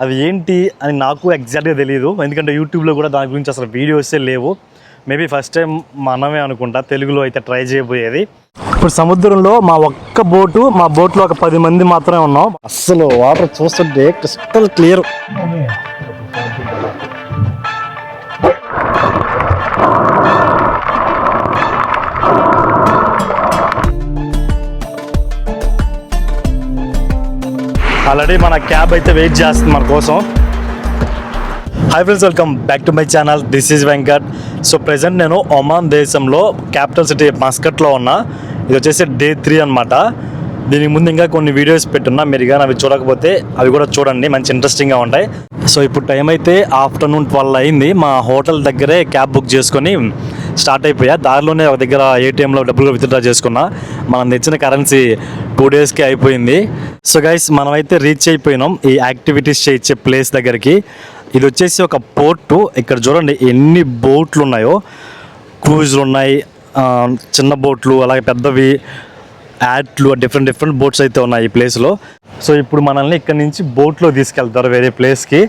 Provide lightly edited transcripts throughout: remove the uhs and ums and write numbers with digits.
అవి ఏంటి అని నాకు ఎగ్జాక్ట్గా తెలియదు, ఎందుకంటే యూట్యూబ్లో కూడా దాని గురించి అసలు వీడియోసే లేవు. మేబీ ఫస్ట్ టైం మనమే అనుకుంటా తెలుగులో అయితే ట్రై చేయబోయేది. ఇప్పుడు సముద్రంలో మా బోట్లో ఒక 10 మంది మాత్రమే ఉన్నాం. అస్సలు వాటర్ చూస్తుంటే క్రిస్టల్ క్లియర్. ఆల్రెడీ మన క్యాబ్ అయితే వెయిట్ చేస్తుంది మన కోసం. Hi friends, welcome back to my channel. This is Venkat. So present నేను ఒమాన్ దేశంలో క్యాపిటల్ సిటీ మస్కట్లో ఉన్నా. ఇది వచ్చేసి డే 3 అనమాట. దీనికి ముందు ఇంకా కొన్ని వీడియోస్ పెట్టున్నా, మీరు కానీ అవి చూడకపోతే అవి కూడా చూడండి, మంచి ఇంట్రెస్టింగ్గా ఉంటాయి. సో ఇప్పుడు టైం అయితే ఆఫ్టర్నూన్ 12 అయింది. మా హోటల్ దగ్గరే క్యాబ్ బుక్ చేసుకొని స్టార్ట్ అయిపోయా. దారిలోనే ఒక దగ్గర ఏటీఎంలో డబ్బులు విత్డ్రా చేసుకున్నా. మనం తెచ్చిన కరెన్సీ 2 డేస్కి అయిపోయింది. సో గైస్, మనమైతే రీచ్ అయిపోయినాం ఈ యాక్టివిటీస్ చేయించే ప్లేస్ దగ్గరికి. ఇది వచ్చేసి ఒక పోర్టు. ఇక్కడ చూడండి ఎన్ని బోట్లు ఉన్నాయో. క్రూజ్లు ఉన్నాయి, చిన్న బోట్లు, అలాగే పెద్దవి, యాడ్లు, డిఫరెంట్ బోట్స్ అయితే ఉన్నాయి ఈ ప్లేస్లో. సో ఇప్పుడు మనల్ని ఇక్కడ నుంచి బోట్లో తీసుకెళ్తారు వేరే ప్లేస్కి.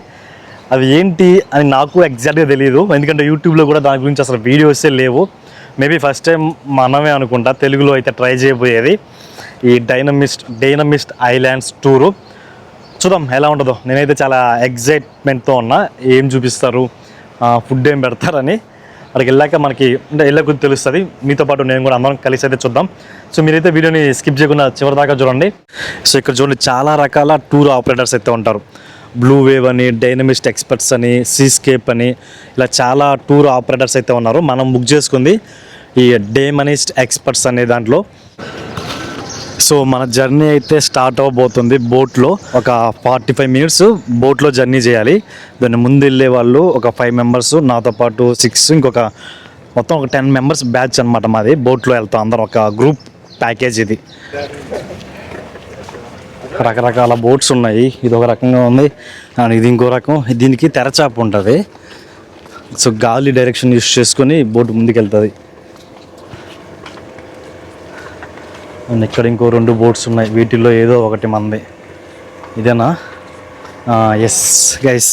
అవి ఏంటి అని నాకు ఎగ్జాక్ట్గా తెలియదు, ఎందుకంటే యూట్యూబ్లో కూడా దాని గురించి అసలు వీడియోసే లేవు. మేబీ ఫస్ట్ టైం మనమే అనుకుంటా తెలుగులో అయితే ట్రై చేయబోయేది. ఈ డైనమిస్ట్ ఐలాండ్స్ టూరు చూద్దాం ఎలా ఉంటుందో. నేనైతే చాలా ఎగ్జైట్మెంట్తో ఉన్నా. ఏం చూపిస్తారు, ఫుడ్ ఏం పెడతారని. అక్కడికి వెళ్ళాక మనకి అంటే వెళ్ళక తెలుస్తుంది. మీతో పాటు నేను కూడా అందరం కలిసి అయితే చూద్దాం. సో మీరైతే వీడియోని స్కిప్ చేయకుండా చివరి దాకా చూడండి. సో ఇక్కడ చూడండి, చాలా రకాల టూర్ ఆపరేటర్స్ అయితే ఉంటారు. బ్లూ వేవ్ అని, డైనమిస్ట్ ఎక్స్పర్ట్స్ అని, సీస్కేప్ అని, ఇలా చాలా టూర్ ఆపరేటర్స్ అయితే ఉన్నారు. మనం బుక్ చేసుకుంది ఈ డైనమిస్ట్ ఎక్స్పర్ట్స్ అనే దాంట్లో. సో మన జర్నీ అయితే స్టార్ట్ అవ్వబోతుంది. బోట్లో ఒక 45 మినిట్స్ బోట్లో జర్నీ చేయాలి. దాన్ని ముందు వెళ్ళే వాళ్ళు ఒక 5 మెంబర్స్, నాతో పాటు 6, ఇంకొక మొత్తం ఒక 10 మెంబర్స్ బ్యాచ్ అనమాట మాది. బోట్లో వెళ్తాం అందరం, ఒక గ్రూప్ ప్యాకేజ్ ఇది. రకరకాల బోట్స్ ఉన్నాయి. ఇది ఒక రకంగా ఉంది, ఇది ఇంకో రకం. దీనికి తెరచాప ఉంటుంది. సో గాలి డైరెక్షన్ యూస్ చేసుకొని బోట్ ముందుకు వెళ్తుంది. అండ్ ఇక్కడ ఇంకో 2 బోట్స్ ఉన్నాయి. వీటిల్లో ఏదో ఒకటి మంది. ఇదేనా? ఎస్ గైస్,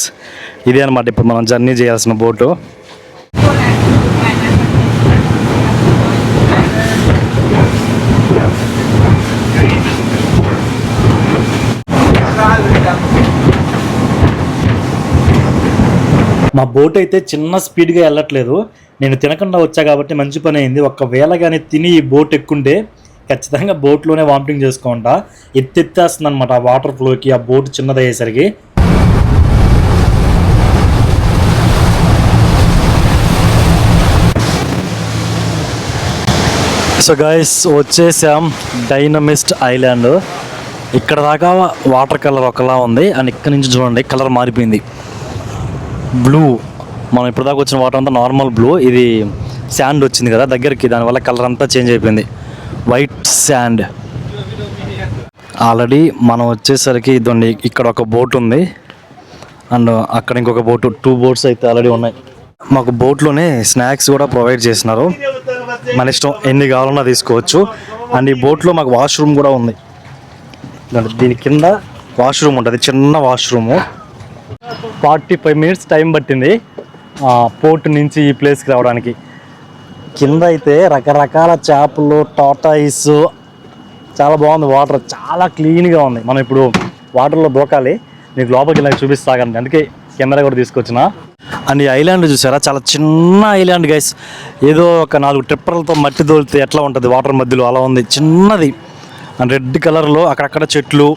ఇదే అనమాట ఇప్పుడు మనం జర్నీ చేయాల్సిన బోటు. మా బోట్ అయితే చిన్న స్పీడ్గా వెళ్ళట్లేదు. నేను తినకుండా వచ్చా కాబట్టి మంచి పని అయింది. ఒకవేళ కానీ తిని ఈ బోట్ ఎక్కుంటే ఖచ్చితంగా బోట్లోనే వామిటింగ్ చేసుకుంటా. ఎత్తేస్తుంది అనమాట ఆ వాటర్ ఫ్లోకి, ఆ బోట్ చిన్నదయ్యేసరికి. సో గైస్, వచ్చేసాం డైనమిస్ట్ ఐలాండ్. ఇక్కడ దాకా వాటర్ కలర్ ఒకలా ఉంది, అండ్ ఇక్కడ నుంచి చూడండి కలర్ మారిపోయింది. బ్లూ, మనం ఇప్పుడు దాకా వచ్చిన వాటర్ అంతా నార్మల్ బ్లూ. ఇది శాండ్ వచ్చింది కదా దగ్గరికి, దానివల్ల కలర్ అంతా చేంజ్ అయిపోయింది. White sand. ఆల్రెడీ మనం వచ్చేసరికి ఇదండి, ఇక్కడ ఒక బోట్ ఉంది, అండ్ అక్కడ ఇంకొక బోటు. 2 బోట్స్ అయితే ఆల్రెడీ ఉన్నాయి. మాకు బోట్లోనే స్నాక్స్ కూడా ప్రొవైడ్ చేసినారు. మన ఇష్టం ఎన్ని కావాలన్నా తీసుకోవచ్చు. అండ్ ఈ బోట్లో మాకు వాష్రూమ్ కూడా ఉంది. దీని కింద వాష్రూమ్ ఉంటుంది, చిన్న వాష్రూము. 45 మినిట్స్ టైం పట్టింది పోర్ట్ నుంచి ఈ ప్లేస్కి రావడానికి. కింద అయితే రకరకాల చేపలు, టాటాయిస్, చాలా బాగుంది. వాటర్ చాలా క్లీన్గా ఉంది. మనం ఇప్పుడు వాటర్లో దూకాలి. మీకు లోపలికి ఇలా చూపిస్తాగండి, అందుకే కెమెరా కూడా తీసుకొచ్చిన. అండ్ ఈ ఐలాండ్ చూసారా, చాలా చిన్న ఐలాండ్ గైస్. ఏదో ఒక 4 ట్రిప్పర్లతో మట్టి తోలితే ఎట్లా ఉంటుంది వాటర్ మధ్యలో, అలా ఉంది. చిన్నది అండ్ రెడ్ కలర్లో, అక్కడక్కడ చెట్లు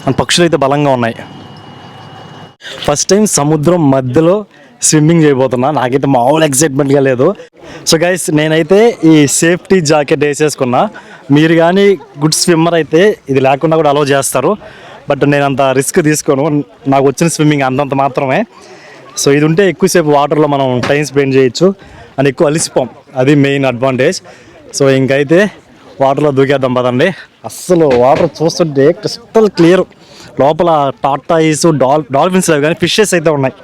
అండ్ పక్షులు అయితే బలంగా ఉన్నాయి. ఫస్ట్ టైం సముద్రం మధ్యలో స్విమ్మింగ్ చేయబోతున్నా. నాకైతే మామూలు ఎక్సైట్మెంట్గా లేదు. సో గైస్, నేనైతే ఈ సేఫ్టీ జాకెట్ వేసేసుకున్నా. మీరు కానీ గుడ్ స్విమ్మర్ అయితే ఇది లేకుండా కూడా అలౌ చేస్తారు, బట్ నేను అంత రిస్క్ తీసుకోను. నాకు వచ్చిన స్విమ్మింగ్ అంతంత మాత్రమే. సో ఇది ఉంటే ఎక్కువసేపు వాటర్లో మనం టైం స్పెండ్ చేయొచ్చు అని ఎక్కువ అలిసిపోం, అది మెయిన్ అడ్వాంటేజ్. సో ఇంకైతే వాటర్లో దూకేద్దాం పదండి. అస్సలు వాటర్ చూస్తుంటే క్రిస్టల్ క్లియర్. లోపల టాటాయిస్, డాల్ఫిన్స్ అవి కానీ ఫిషెస్ అయితే ఉన్నాయి.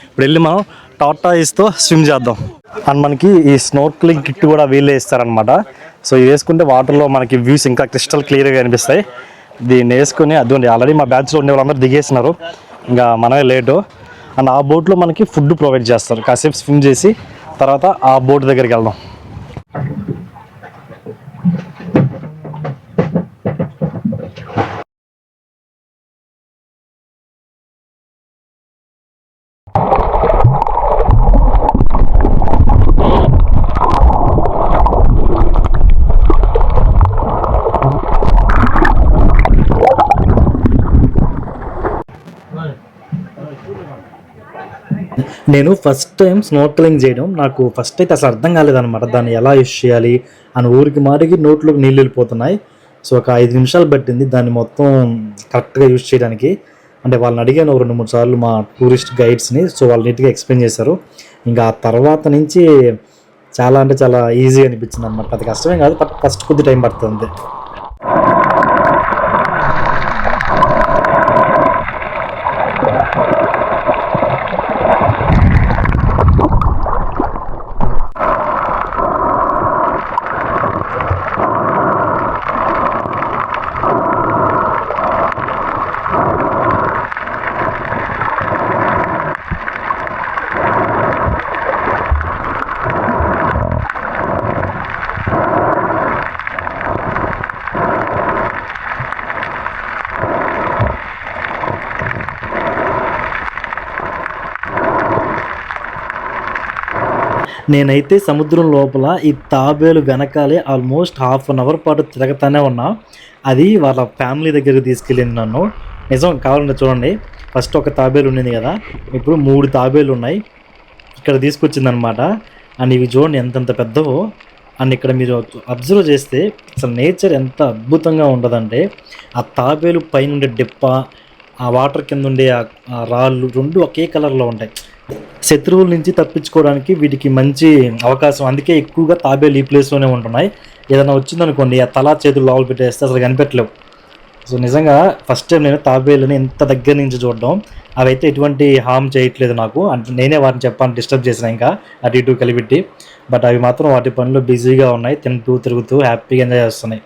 ఇప్పుడు వెళ్ళి మనం టాటాయిస్తో స్విమ్ చేద్దాం. అండ్ మనకి ఈ స్నోర్క్లింగ్ కిట్ కూడా వీళ్ళే ఇస్తారనమాట. సో ఇది వేసుకుంటే వాటర్లో మనకి వ్యూస్ ఇంకా క్రిస్టల్ క్లియర్గా కనిపిస్తాయి. దీన్ని వేసుకుని అదిగోండి, ఆల్రెడీ మా బ్యాచ్లో ఉండే వాళ్ళందరూ దిగేసినారు. ఇంకా మనమే లేటు. అండ్ ఆ బోట్లో మనకి ఫుడ్ ప్రొవైడ్ చేస్తారు. కాసేపు స్విమ్ చేసి తర్వాత ఆ బోట్ దగ్గరికి వెళ్దాం. నేను ఫస్ట్ టైం స్నోర్కెలింగ్ చేయడం, నాకు ఫస్ట్ అయితే అసలు అర్థం కాలేదన్నమాట. దాన్ని ఎలా యూస్ చేయాలి అని ఊరికి మారికి నోట్లోకి నీళ్ళు వెళ్ళిపోతున్నాయి. సో ఒక 5 నిమిషాలు పట్టింది దాన్ని మొత్తం కరెక్ట్గా యూస్ చేయడానికి. అంటే వాళ్ళని అడిగాను 2-3 సార్లు మా టూరిస్ట్ గైడ్స్ని. సో వాళ్ళు నీట్గా ఎక్స్ప్లెయిన్ చేశారు. ఇంకా ఆ తర్వాత నుంచి చాలా అంటే చాలా ఈజీ అనిపించింది అనమాట. అది కష్టమే కాదు, బట్ ఫస్ట్ కొద్ది టైం పడుతుంది. నేనైతే సముద్రం లోపల ఈ తాబేలు వెనకాలే ఆల్మోస్ట్ 1/2 అవర్ పాటు తిరగతానే ఉన్నా. అది వాళ్ళ ఫ్యామిలీ దగ్గరికి తీసుకెళ్ళింది నన్ను. నిజం కావాలంటే చూడండి, ఫస్ట్ ఒక తాబేలు ఉండింది కదా, ఇప్పుడు 3 తాబేలు ఉన్నాయి. ఇక్కడ తీసుకొచ్చిందనమాట. అండ్ ఇవి చూడండి ఎంతెంత పెద్దవో. అండ్ ఇక్కడ మీరు అబ్జర్వ్ చేస్తే అసలు నేచర్ ఎంత అద్భుతంగా ఉంటుందంటే, ఆ తాబేలు పైన ఉండే డెప్ప, ఆ వాటర్ కింద ఉండే ఆ రాళ్ళు 2 ఒకే కలర్లో ఉంటాయి. శత్రువుల నుంచి తప్పించుకోవడానికి వీటికి మంచి అవకాశం. అందుకే ఎక్కువగా తాబేలు ఈ ప్లేస్లోనే ఉంటున్నాయి. ఏదైనా వచ్చిందనుకోండి, ఆ తలా చేతులు లోపల పెట్టేస్తే అసలు కనిపెట్టలేవు. సో నిజంగా ఫస్ట్ టైం నేను తాబేలుని ఎంత దగ్గర నుంచి చూడడం. అవైతే ఎటువంటి హామ్ చేయట్లేదు నాకు. అంటే నేనే వాటిని చెప్పాలని డిస్టర్బ్ చేసిన ఇంకా అటు ఇటు కలిపెట్టి. బట్ అవి మాత్రం వాటి పనిలో బిజీగా ఉన్నాయి, తింటూ తిరుగుతూ హ్యాపీగా ఎంజాయ్ చేస్తున్నాయి.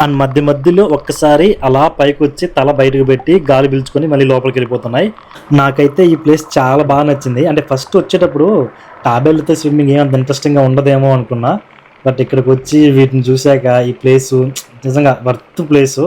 అండ్ మధ్యలో ఒక్కసారి అలా పైకి వచ్చి తల బయటకు పెట్టి గాలి పీల్చుకొని మళ్ళీ లోపలికి వెళ్ళిపోతున్నాయి. నాకైతే ఈ ప్లేస్ చాలా బాగా నచ్చింది. అంటే ఫస్ట్ వచ్చేటప్పుడు తాబేళ్ళతో స్విమ్మింగ్ ఏమంత ఇంట్రెస్టింగ్గా ఉండదేమో అనుకున్నా. బట్ ఇక్కడికి వచ్చి వీటిని చూశాక ఈ ప్లేసు నిజంగా వర్త్ ప్లేసు.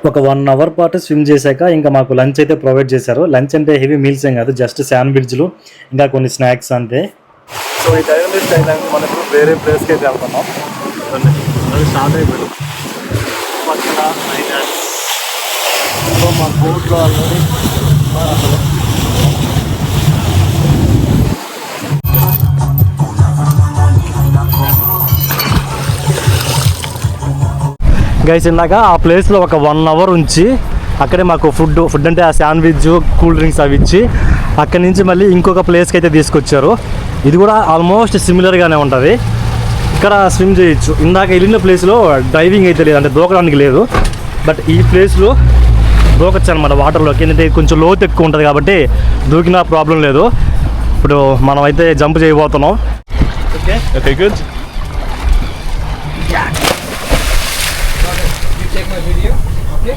ఒక 1 అవర్ పాటు స్విమ్ చేశాక ఇంకా మాకు లంచ్ అయితే ప్రొవైడ్ చేశారు. లంచ్ అంటే హెవీ మీల్స్ ఏం కాదు, జస్ట్ శాండ్విచ్లు ఇంకా కొన్ని స్నాక్స్ అంతే. సో ఈ టైం లిస్ట్ అయినాక మనం ఇప్పుడు వేరే ప్లేస్కి అయితే వెళ్తున్నాం. అది స్టార్ట్ అయిపోయింది. సో మా బోట్లో ఆల్రెడీ గైస్ ఇందాక ఆ ప్లేస్లో ఒక 1 అవర్ ఉంచి అక్కడే మాకు ఫుడ్ అంటే ఆ శాండ్విచ్, కూల్ డ్రింక్స్ అవి ఇచ్చి అక్కడి నుంచి మళ్ళీ ఇంకొక ప్లేస్కి అయితే తీసుకొచ్చారు. ఇది కూడా ఆల్మోస్ట్ సిమిలర్గానే ఉంటుంది. ఇక్కడ స్విమ్ చేయొచ్చు. ఇందాక వెళ్ళిన ప్లేస్లో డైవింగ్ అయితే లేదు, అంటే దూకడానికి లేదు. బట్ ఈ ప్లేస్లో దూకొచ్చు అనమాట వాటర్లోకి. ఎందుకంటే కొంచెం లోతు ఎక్కువ ఉంటుంది కాబట్టి దూకినా ప్రాబ్లం లేదు. ఇప్పుడు మనం అయితే జంప్ చేయబోతున్నాం. Okay good. Take my video, okay?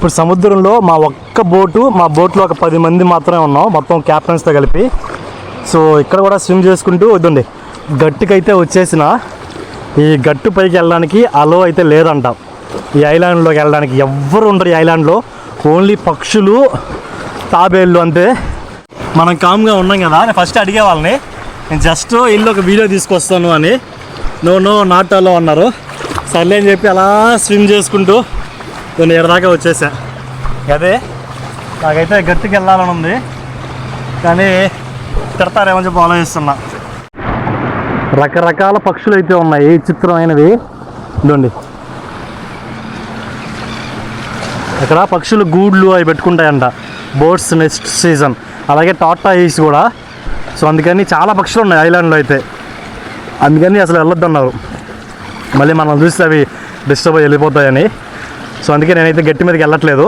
ఇప్పుడు సముద్రంలో మా బోట్లో ఒక 10 మంది మాత్రమే ఉన్నాం, మొత్తం క్యాప్టెన్స్తో కలిపి. సో ఇక్కడ కూడా స్విమ్ చేసుకుంటూ వద్దండి, గట్టుకైతే వచ్చేసిన. ఈ గట్టు పైకి వెళ్ళడానికి అలో అయితే లేదంట. ఈ ఐలాండ్లోకి వెళ్ళడానికి ఎవ్వరు ఉండరు. ఈ ఐలాండ్లో ఓన్లీ పక్షులు, తాబేళ్ళు అంతే. మనం కామ్గా ఉన్నాం కదా, నేను ఫస్ట్ అడిగే వాళ్ళని, నేను జస్ట్ ఇల్లు ఒక వీడియో తీసుకొస్తాను అని. నో నాట్ అలో అన్నారు. సర్లే అని చెప్పి అలా స్విమ్ చేసుకుంటూ నేను ఎడదాకా వచ్చేసా. అదే నాకైతే గట్టుకి వెళ్ళాలని ఉంది, కానీ తిడతారేమని చెప్పి ఆలోచిస్తున్నా. రకరకాల పక్షులు అయితే ఉన్నాయి, చిత్రమైనవి. ఇదండి అక్కడ పక్షులు గూడ్లు అవి పెట్టుకుంటాయంట, బోట్స్ నెక్స్ట్ సీజన్. అలాగే టాటాయిస్ కూడా. సో అందుకని చాలా పక్షులు ఉన్నాయి ఐలాండ్లో అయితే, అందుకని అసలు వెళ్ళొద్దన్నారు. మళ్ళీ మనం చూస్తే అవి డిస్టర్బ్ అయ్యి వెళ్ళిపోతాయని. సో అందుకే నేనైతే గట్టి మీదకి వెళ్ళట్లేదు.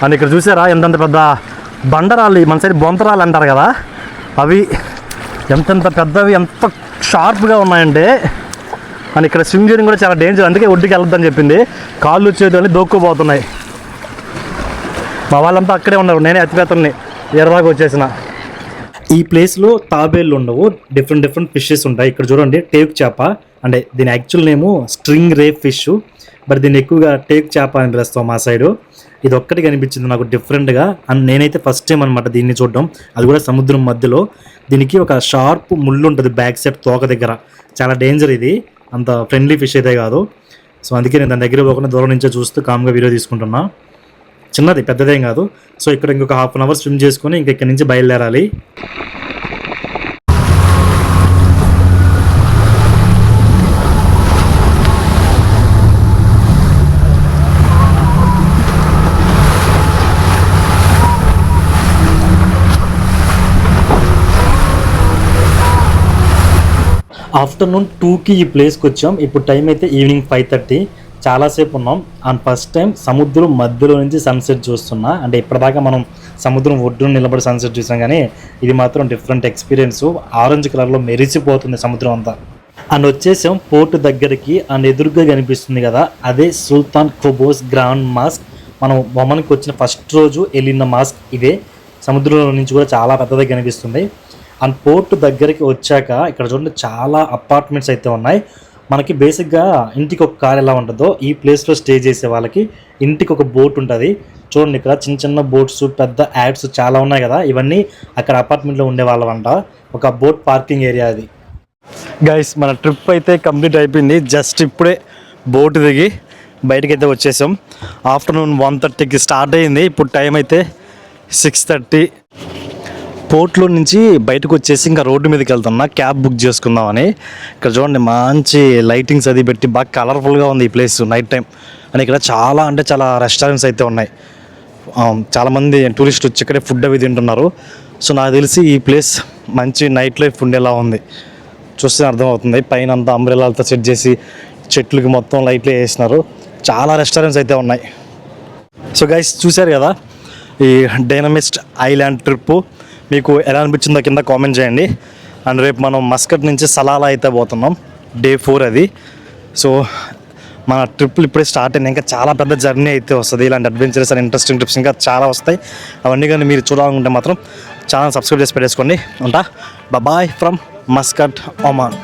అండ్ ఇక్కడ చూసారా ఎంతంత పెద్ద బండరాళ్ళు, మన సైడ్ బొంతరాళ్ళు అంటారు కదా, అవి ఎంతెంత పెద్దవి, ఎంత షార్ప్గా ఉన్నాయంటే. అండ్ ఇక్కడ స్విమ్ చేయడం కూడా చాలా డేంజర్, అందుకే ఒడ్డుకి వెళ్ళొద్దని చెప్పింది. కాళ్ళు చేతులు దోక్కుపోతున్నాయి. మా వాళ్ళంతా అక్కడే ఉన్నారు, నేనే అతిపెత్తల్ని ఎర్రదాకా వచ్చేసిన. ఈ ప్లేస్లో తాబేళ్ళు ఉండవు, డిఫరెంట్ ఫిషెస్ ఉంటాయి. ఇక్కడ చూడండి టేక్ చేప, అంటే దీని actual name string ray fish, but దీన్ని ఎక్కువగా టేక్ చేప అని పిలుస్తాం మా సైడు. ఇది ఒక్కటి కనిపించింది నాకు డిఫరెంట్గా. అండ్ నేనైతే ఫస్ట్ టైం అనమాట దీన్ని చూడడం, అది కూడా సముద్రం మధ్యలో. దీనికి ఒక షార్ప్ ముళ్ళు ఉంటుంది బ్యాక్ సైడ్ తోక దగ్గర, చాలా డేంజర్. ఇది అంత ఫ్రెండ్లీ ఫిష్ అయితే కాదు. సో అందుకే నేను దాని దగ్గర పోకుండా దూరం నుంచే చూస్తూ కామ్గా వీడియో తీసుకుంటున్నా. చిన్నది, పెద్దదేం కాదు. సో ఇక్కడ ఇంకొక హాఫ్ అన్ అవర్ స్విమ్ చేసుకొని ఇంక ఇక్కడి నుంచి బయలుదేరాలి. ఆఫ్టర్నూన్ 2కి ఈ ప్లేస్కి వచ్చాం. ఇప్పుడు టైం అయితే ఈవినింగ్ 5:30. చాలాసేపు ఉన్నాం. అండ్ ఫస్ట్ టైం సముద్రం మధ్యలో నుంచి సన్సెట్ చూస్తున్నా. అంటే ఇప్పటిదాకా మనం సముద్రం ఒడ్డున నిలబడి సన్సెట్ చూసాం, కానీ ఇది మాత్రం డిఫరెంట్ ఎక్స్పీరియన్స్. ఆరెంజ్ కలర్లో మెరిసిపోతుంది సముద్రం అంతా. అండ్ వచ్చేసాం పోర్టు దగ్గరికి. అండ్ ఎదురుగా కనిపిస్తుంది కదా, అదే సుల్తాన్ ఖుబూస్ గ్రాండ్ మాస్క్. మనం బొమ్మనికి వచ్చిన ఫస్ట్ రోజు వెళ్ళిన మాస్క్ ఇదే. సముద్రంలో నుంచి కూడా చాలా పెద్దదిగా కనిపిస్తుంది. అండ్ పోర్టు దగ్గరికి వచ్చాక ఇక్కడ చూడండి చాలా అపార్ట్మెంట్స్ అయితే ఉన్నాయి. మనకి బేసిక్గా ఇంటికి ఒక కార్ ఎలా ఉంటుందో, ఈ ప్లేస్లో స్టే చేసే వాళ్ళకి ఇంటికి ఒక బోట్ ఉంటుంది. చూడండి ఇక్కడ చిన్న బోట్స్, పెద్ద యాడ్స్ చాలా ఉన్నాయి కదా, ఇవన్నీ అక్కడ అపార్ట్మెంట్లో ఉండే వాళ్ళవంట. ఒక బోట్ పార్కింగ్ ఏరియా అది. గైస్ మన ట్రిప్ అయితే కంప్లీట్ అయిపోయింది. జస్ట్ ఇప్పుడే బోట్ దిగి బయటకైతే వచ్చేసాం. ఆఫ్టర్నూన్ 1:30కి స్టార్ట్ అయ్యింది. ఇప్పుడు టైం అయితే 6:30. పోర్ట్లో నుంచి బయటకు వచ్చేసి ఇంకా రోడ్డు మీదకి వెళ్తున్నా క్యాబ్ బుక్ చేసుకుందామని. ఇక్కడ చూడండి మంచి లైటింగ్స్ అది పెట్టి బాగా కలర్ఫుల్గా ఉంది ఈ ప్లేస్ నైట్ టైం. అని ఇక్కడ చాలా రెస్టారెంట్స్ అయితే ఉన్నాయి. చాలామంది టూరిస్టులు వచ్చి ఇక్కడే ఫుడ్ అవి తింటున్నారు. సో నాకు తెలిసి ఈ ప్లేస్ మంచి నైట్ లైఫ్ ఉండేలా ఉంది. చూస్తే అర్థమవుతుంది. పైన అంతా అంబ్రెలాలతో సెట్ చేసి చెట్లకి మొత్తం లైట్లు వేసినారు. చాలా రెస్టారెంట్స్ అయితే ఉన్నాయి. సో గైస్ చూశారు కదా ఈ డైనమిస్ట్ ఐలాండ్ ట్రిప్పు. మీకు ఎలా అనిపించిందో కింద కామెంట్ చేయండి. అండ్ రేపు మనం మస్కట్ నుంచి సలాలా అయితే పోతున్నాం, డే 4 అది. సో మన ట్రిప్లు ఇప్పుడే స్టార్ట్ అయినాయి, ఇంకా చాలా పెద్ద జర్నీ అయితే వస్తుంది. ఇలాంటి అడ్వెంచరస్ అండ్ ఇంట్రెస్టింగ్ ట్రిప్స్ ఇంకా చాలా వస్తాయి. అవన్నీ కానీ మీరు చూడాలనుకుంటే మాత్రం ఛానల్ సబ్స్క్రైబ్ చేసి పెట్టేసుకోండి. ఉంటా, బాయ్ ఫ్రమ్ మస్కట్, ఒమాన్.